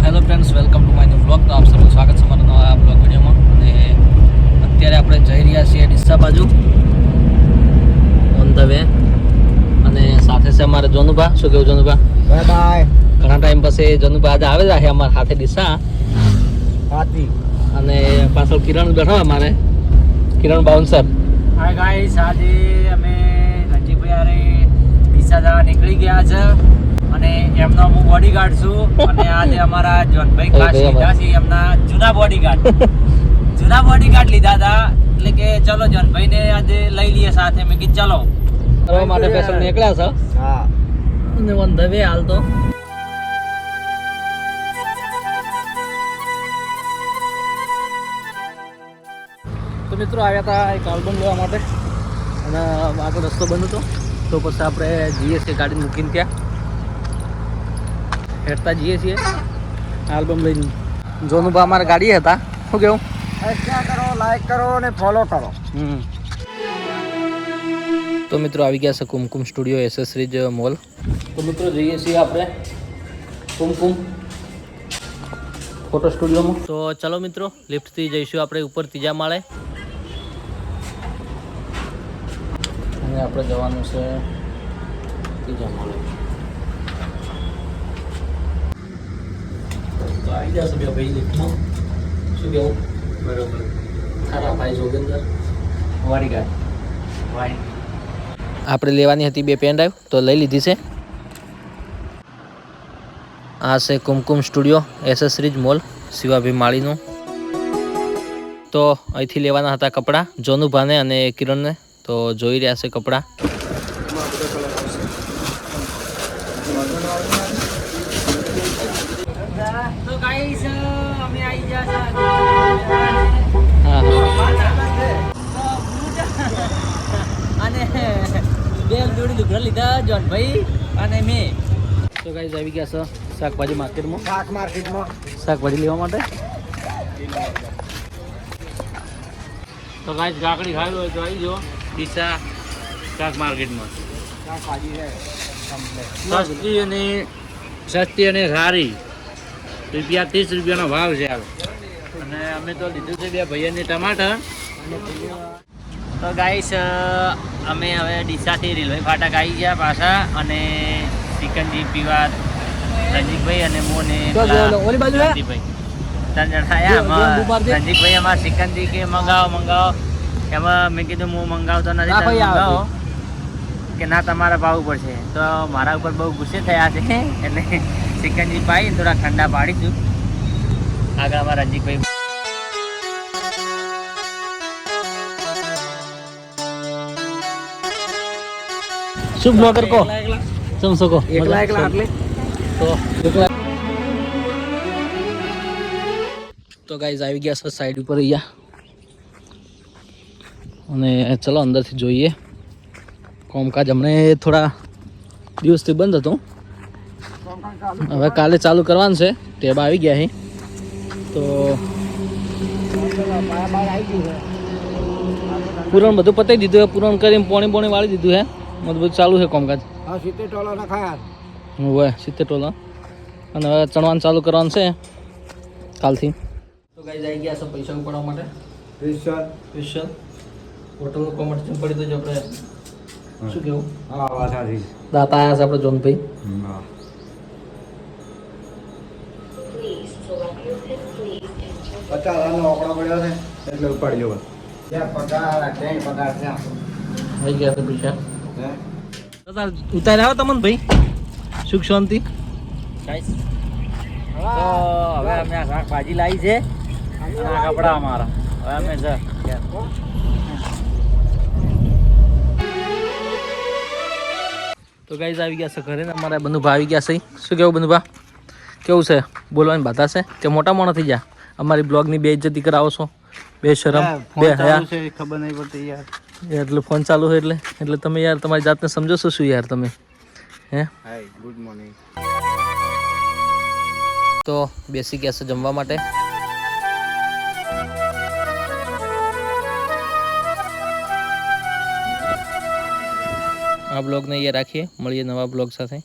Hello friends, welcome to my new blog. તો આપ સૌનું સ્વાગત છે મારા નવા બ્લોગ વિડીયોમાં. અને અત્યારે આપણે જઈ રહ્યા છીએ ડીસા બાજુ ઓન ધ વે. અને સાથે છે અમારે જોનુભા. શું કેવું જોનુભા? Bye bye. ઘણા ટાઈમ પછી જોનુભા આજે આવેલા છે અમારા સાથે ડીસા. હાથી અને પાછળ કિરણ બેઠો અમારે, કિરણ બાઉન્સર. હાય ગાઈસ, આજે અમે રણજીતભાઈ હારે ડીસા જવા નીકળી ગયા છે અને એમનો હું બોડીગાર્ડ છું. અને આજે અમારા જોનભાઈ ખાસ લીધા છે, એમના જૂના બોડીગાર્ડ લીધા હતા. એટલે કે ચલો જોનભાઈને આજે લઈ લઈએ સાથે. મેં કીધું ચલો કરવા માટે સ્પેશિયલ નીકળ્યા છે. હા, અને ઓન ધ વે હાલ તો મિત્રો આવ્યા હતા એક આલ્બમ લેવા માટે, અને આગળ રસ્તો બંધ હતો તો પછી આપણે જઈએ છીએ ગાડી મૂકીને ત્યાં હેઠતા જઈએ છીએ આલ્બમ લઈને. જોનુભા અમારા ગાડી હતા. શું કેવું? શેર કરો, લાઈક કરો અને ફોલો કરો. તો મિત્રો આવી ગયા છે કુમકુમ સ્ટુડિયો એસેસરીઝ મોલ. તો મિત્રો જઈએ છીએ આપણે કુમકુમ ફોટો સ્ટુડિયોમાં. તો ચલો મિત્રો, લિફ્ટથી જઈશું આપણે ઉપર ત્રીજા માળે. અને આપણે જવાનું છે ત્રીજા માળે. તો આવી જશે બે ભાઈ લિફ્ટમાં. શું કેવું? બરોબર. ખારા ભાઈ જોગેન્દ્ર વાડી ગાડી વાડી. આપણે લેવાની હતી બે પેન ડ્રાઈવ, તો લઈ લીધી છે. આ છે કુમકુમ સ્ટુડિયો એસેસરીઝ મોલ શિવાભાઈ માળીનું. તો અહીંથી લેવાના હતા કપડાં જોનુભાને અને કિરણને. તો જોઈ રહ્યા છે કપડાં. તો ગાઈસ અમે આવી ગયા હા અને બે જોડી લુગડા લીધા જોનભાઈ અને મેં. તો ગાઈઝ આવી ગયા છે શાકભાજી માર્કેટમાં. શાક માર્કેટમાં શાકભાજી લેવા માટે. તો ગાઈસ કાકડી ખાવી હોય તો આવી જાઓ ડીસા શાક માર્કેટમાં. શાકભાજી છે સસ્તી અને સારી. રૂપિયા 30 રૂપિયાનો ભાવ છે હાલ. અને અમે તો લીધું છે બે ભૈયાની ટમાટર. તો ગાઈસ અમે હવે ડીસાથી રેલવે ફાટક આવી ગયા પાછા. અને સિકંજી પીવા રંજીતભાઈ અને મોને ઓલી બાજુ હે? ત્રણ જણા આવ્યા. રંજીતભાઈ અમારા સિકંજી કે મંગાવો. એમાં મેં કીધું હું મંગાવતો નથી, તમે મંગાવો. કે ના તમારે પાવું પડશે. તો મારા ઉપર બહુ ગુસ્સે થયા છે. એટલે સિકંજી પાઈ થોડા ઠંડા પાડીશું. આગળ અમારા રંજીતભાઈ શું બ્લોગર કો ચમસો કો એકલા એટલે તો ગાઈઝ આવી ગયા છે સાઈડ ઉપર અહીંયા. અને ચલો અંદરથી જોઈએ. કોમકાજ હમણે થોડા દિવસથી બંધ હતું, હવે કાલે ચાલુ કરવાનું છે. ટેબ આવી ગયા છે. તો પૂરણ બધું પતાવી દીધું છે. પૂરણ કરીને પોણી વાળી દીધું છે. બધું ચાલુ છે કોમકાજ. હા, 70 ટોલા નખાયા. હોય 70 ટોલા. અને હવે ચણવાનું ચાલુ કરવાનું છે કાલથી. તો ગાઈઝ આવી ગયા છે પૈસા ઉપાડવા માટે. સ્પેશિયલ હોટલનું કોમ્પિટિશન પડી તો જ આપણે શું કેવું? હા, વાત સાચી. દાતા આવ્યા છે આપણે જોનભાઈ. એટલે ઉપાડી લેવા. પગાર આવી ગયા છે પૈસા. ઉતાર્યા આવો તમને ભાઈ. સુખ શાંતિ. તો હવે અમે આ શાકભાજી લાવી છે અને આ કપડા અમારા. હવે અમે તો ગાઈઝ આવી ગયા છે ઘરે ને અમારા બંધુભા આવી ગયા છે. શું કેવું બંધુભા? કેવું છે? બોલવાની બાધા છે કે મોટા મોણા થઈ ગયા? અમારી બ્લોગની બેઇજ્જતી કરાવો છો. બે શરમ બે હયા. ખબર નહીં પડતી યાર. એટલે ફોન ચાલુ હોય એટલે તમે યાર તમારી જાતને સમજો છો શું યાર તમે? હે હાય, ગુડ મોર્નિંગ. તો બેસી ગયા છે જમવા માટે. આ બ્લોગને અહીંયા રાખીએ. મળીએ નવા બ્લોગ સાથે.